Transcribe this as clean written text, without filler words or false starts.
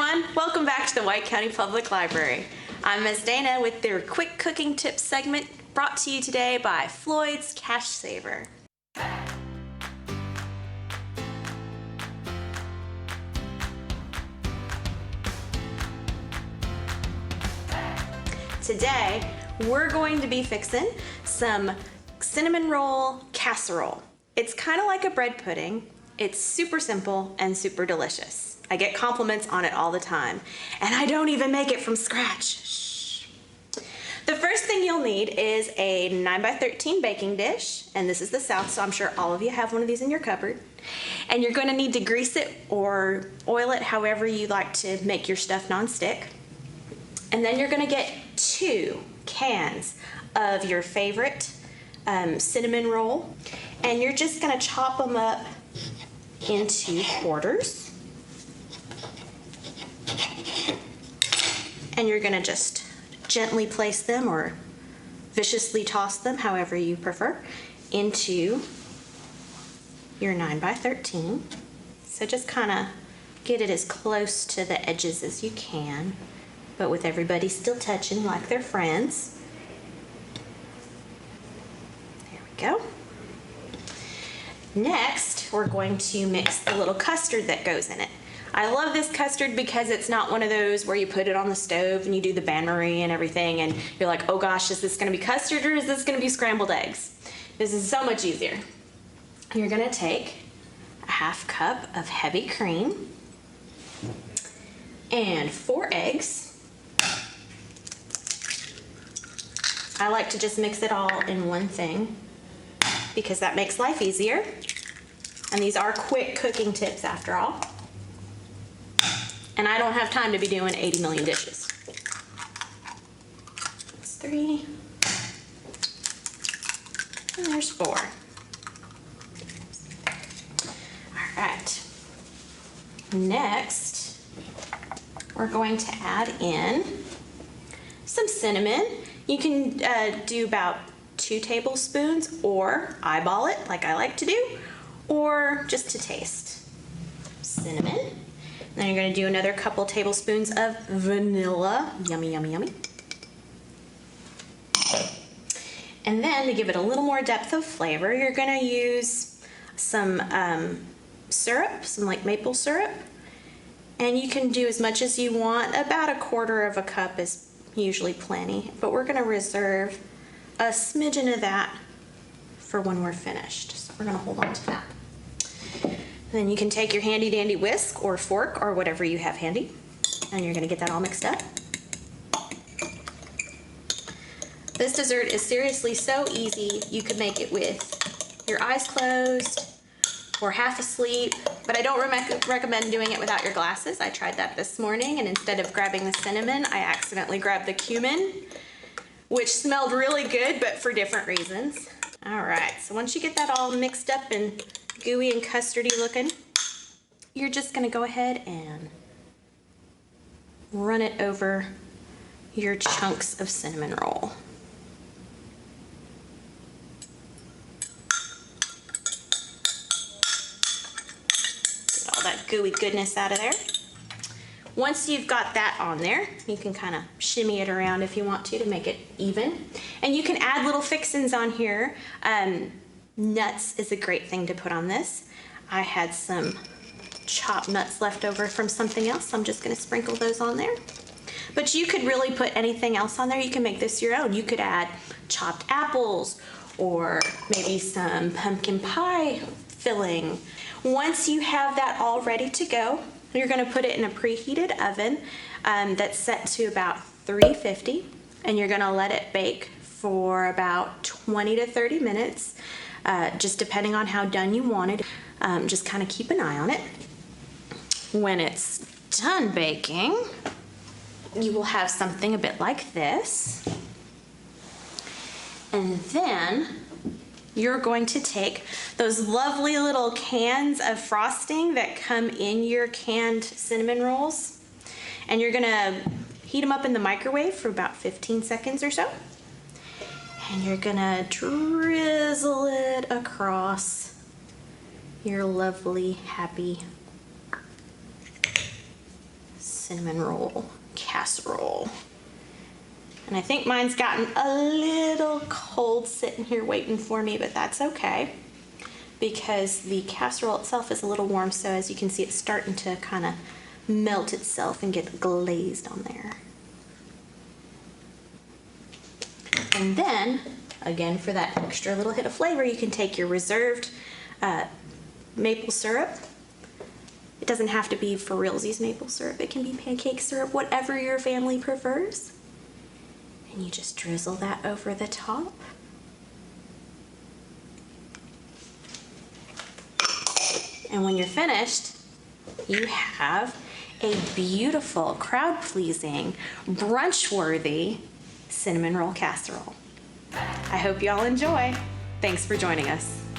everyone, welcome back to the White County Public Library. I'm Ms. Dana with their quick cooking tips segment brought to you today by Floyd's Cash Saver. Today we're going to be fixing some cinnamon roll casserole. It's kind of like a bread pudding. It's super simple and super delicious. I get compliments on it all the time, and I don't even make it from scratch. Shh. The first thing you'll need is a 9x13 baking dish, and this is the South, so I'm sure all of you have one of these in your cupboard. And you're going to need to grease it or oil it however you like to make your stuff non-stick. And then you're going to get 2 cans of your favorite cinnamon roll, and you're just going to chop them up into quarters. And you're going to just gently place them or viciously toss them, however you prefer, into your 9x13. So just kind of get it as close to the edges as you can, but with everybody still touching like they're friends. There we go. Next, we're going to mix the little custard that goes in it. I love this custard because it's not one of those where you put it on the stove and you do the bain-marie and everything and you're like, oh gosh, is this going to be custard or is this going to be scrambled eggs? This is so much easier. You're going to take a 1/2 cup of heavy cream and 4 eggs. I like to just mix it all in one thing because that makes life easier. And these are quick cooking tips after all. And I don't have time to be doing 80 million dishes. That's 3. And there's 4. All right. Next, we're going to add in some cinnamon. You can do about 2 tablespoons or eyeball it like I like to do, or just to taste. Cinnamon. Then you're going to do another couple tablespoons of vanilla. Yummy, yummy, yummy. And then to give it a little more depth of flavor, you're going to use some syrup, some like maple syrup. And you can do as much as you want. About 1/4 cup is usually plenty. But we're going to reserve a smidgen of that for when we're finished. So we're going to hold on to that. Then you can take your handy dandy whisk or fork or whatever you have handy, and you're going to get that all mixed up. This dessert is seriously so easy. You could make it with your eyes closed or half asleep, but I don't recommend doing it without your glasses. I tried that this morning, and instead of grabbing the cinnamon, I accidentally grabbed the cumin, which smelled really good, but for different reasons. All right, so once you get that all mixed up and gooey and custardy looking, you're just going to go ahead and run it over your chunks of cinnamon roll. Get all that gooey goodness out of there. Once you've got that on there, you can kind of shimmy it around if you want to make it even. And you can add little fixins on here. Nuts is a great thing to put on this. I had some chopped nuts left over from something else, so I'm just going to sprinkle those on there. But you could really put anything else on there. You can make this your own. You could add chopped apples or maybe some pumpkin pie filling. Once you have that all ready to go, you're going to put it in a preheated oven that's set to about 350, and you're going to let it bake for about 20 to 30 minutes. Just depending on how done you want it. Just kind of keep an eye on it. When it's done baking, you will have something a bit like this. And then you're going to take those lovely little cans of frosting that come in your canned cinnamon rolls, and you're going to heat them up in the microwave for about 15 seconds or so. And you're gonna drizzle it across your lovely, happy cinnamon roll casserole. And I think mine's gotten a little cold sitting here waiting for me, but that's okay because the casserole itself is a little warm, so as you can see it's starting to kind of melt itself and get glazed on there. And then, again, for that extra little hit of flavor, you can take your reserved maple syrup. It doesn't have to be for realsies maple syrup. It can be pancake syrup, whatever your family prefers. And you just drizzle that over the top. And when you're finished, you have a beautiful, crowd-pleasing, brunch-worthy cinnamon roll casserole. I hope you all enjoy. Thanks for joining us.